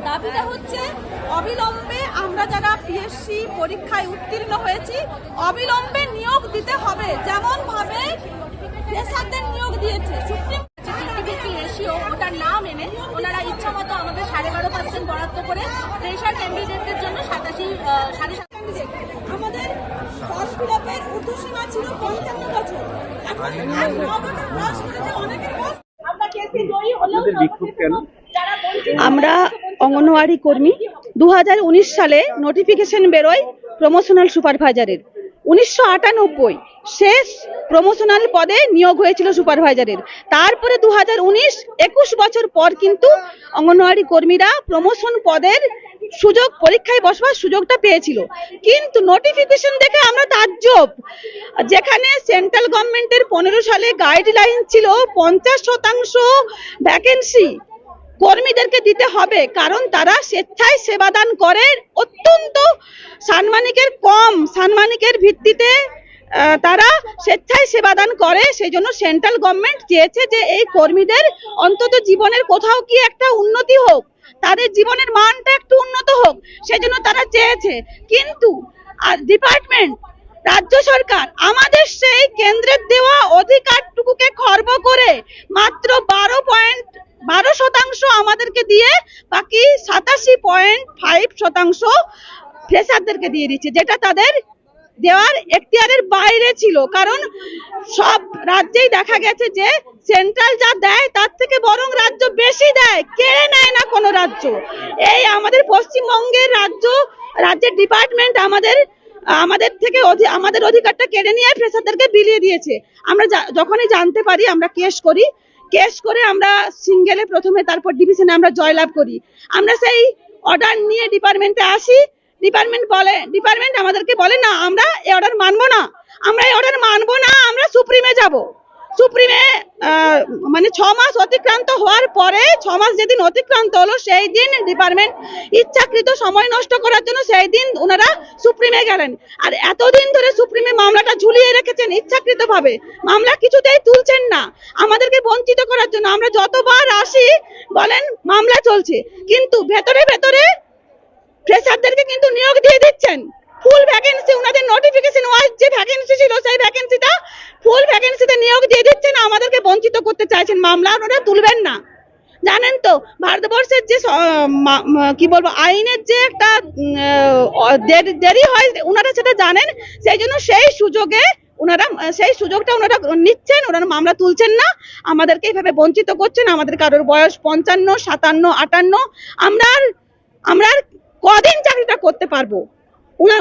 দাবিটা হচ্ছে অবিলম্বে আমরা যারা পিএসসি পরীক্ষায় উত্তীর্ণ হয়েছি অবিলম্বে নিয়োগ দিতে হবে, যেমন ভাবে ফ্রেশারদের নিয়োগ দিয়েছে সুপ্রিম রেশিও ওটা না মেনে ওনারা ইচ্ছা মতো আমাদের 12.5% বরাদ্দ করে ফ্রেশার ক্যান্ডিডেটদের জন্য 87 আমাদের ফর্ম ফিল আপের ঊর্ধ্বসীমা ছিল 55 বছর। এখন 9 বছর বয়স করেছে অনেকের বয়স। আমরা কেসে জয়ী হলেও আমরা অঙ্গনওয়াড়ি কর্মী 2019 সালে নোটিফিকেশন বেরোয় প্রমোশনাল সুপারভাইজারের। 1998 শেষ প্রমোশনাল পদে নিয়োগ হয়েছিল সুপারভাইজারের। তারপরে 2019-21 বছর পর কিন্তু অঙ্গনওয়াড়ি কর্মীরা প্রমোশন পদের সুযোগ পরীক্ষায় বসবার সুযোগটা পেয়েছিল, কিন্তু নোটিফিকেশন দেখে আমরা তাজ্জব। যেখানে সেন্ট্রাল গভর্নমেন্টের 15 সালে গাইডলাইন ছিল 50% ভ্যাকেন্সি কর্মীদেরকে দিতে হবে, কারণ তারা স্বেচ্ছায় সেবাদান করে, অত্যন্ত সাম্মানিকের ভিত্তিতে তারা স্বেচ্ছায় সেবাদান করে। সেই জন্য সেন্ট্রাল গভর্নমেন্ট চেয়েছে যে এই কর্মীদের অন্তত জীবনের কোথাও কি একটা উন্নতি হোক, তাদের জীবনের মানটা একটু উন্নত হোক, সেই জন্য তারা চেয়েছে। কিন্তু ডিপার্টমেন্ট রাজ্য সরকার আমাদের সেই কেন্দ্রের দেওয়া অধিকারটুকুকে খর্ব করে মাত্র 12% আমাদেরকে দিয়ে বাকি 87.5% ফ্রেশারদেরকে দিয়ে দিচ্ছে, যেটা তাদের দেওয়ার এখতিয়ারের বাইরে ছিল। কারণ সব রাজ্যেই দেখা গেছে যে সেন্ট্রাল যা দেয় তার থেকে বরং রাজ্য বেশি দেয়, কেড়ে নেয় না কোনো রাজ্য। এই আমাদের পশ্চিমবঙ্গের রাজ্যের ডিপার্টমেন্ট আমাদের থেকে আমাদের অধিকারটা কেড়ে নিয়ে ফ্রেশারদেরকে বিলিয়ে দিয়েছে। আমরা যখনই জানতে পারি আমরা কেস করে আমরা সিঙ্গেলে প্রথমে, তারপর ডিভিশনে আমরা জয়লাভ করি। আমরা সেই অর্ডার নিয়ে ডিপার্টমেন্টে আসি, ডিপার্টমেন্ট আমাদেরকে বলে না আমরা এই অর্ডার মানবো না, আমরা সুপ্রিমে যাব। সুপ্রিমে মানে 6 মাস অতিক্রান্ত হওয়ার পরে, 6 মাস যেদিন অতিক্রান্ত হলো সেই দিন ডিপার্টমেন্ট ইচ্ছাকৃত সময় নষ্ট করার জন্য সেই দিন ওনারা সুপ্রিমে গেলেন। আর এতদিন ধরে সুপ্রিমে মামলাটা ঝুলিয়ে রেখেছেন ইচ্ছাকৃত ভাবে, মামলা কিছুতেই তুলছেন না আমাদেরকে বঞ্চিত করার জন্য। আমরা যতবার আসি বলেন মামলা চলছে, কিন্তু ভেতরে ফ্রেশারদেরকে কিন্তু নিয়োগ দিয়ে দিচ্ছেন। ফুল ভ্যাকেন্সি, ওনাদের নোটিফিকেশন ওয়াইজ যে ভ্যাকেন্সি ছিল সেই ভ্যাকেন্সিটা ফুল ভ্যাকেন্সিতে নিয়োগ দিয়ে দিচ্ছেন, আমাদেরকে বঞ্চিত করতে চাইছেন। মামলা ওনারা তুলবেন না। জানেন তো ভারতবর্ষের যে কি বলবো আইনের যে একটা দেরি হয় ওনারা সেটা জানেন, সেই জন্য সেই সুযোগটা ওনারা নিচ্ছেন, ওনারা মামলা তুলছেন না, আমাদেরকে এইভাবে বঞ্চিত করছেন। আমাদের কারোর বয়স 55, 57, 58, আমরা কদিন চাকরিটা করতে পারবো?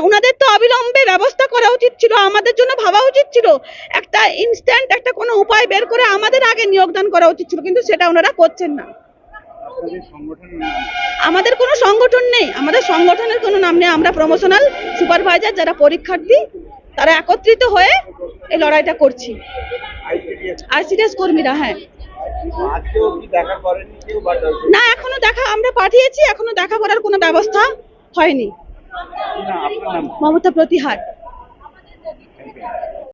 উনাদের তো অবিলম্বে ব্যবস্থা করা উচিত ছিল, আমাদের জন্য ভাবা উচিত ছিল, একটা ইনস্ট্যান্ট একটা কোনো উপায় বের করে আমাদের আগে নিয়োগদান করা উচিত ছিল, কিন্তু সেটা ওনারা করছেন না। আমাদের কোনো সংগঠন নেই, আমাদের সংগঠনের কোনো নাম নেই। আমরা প্রমোশনাল সুপারভাইজার যারা পরীক্ষার্থী তারা একত্রিত হয়ে এই লড়াইটা করছি। আইসিডিএস কর্মীরা। হ্যাঁ, না এখনো আমরা পাঠিয়েছি, এখনো দেখা করার কোনো ব্যবস্থা হয়নি। মমতা প্রতিহার।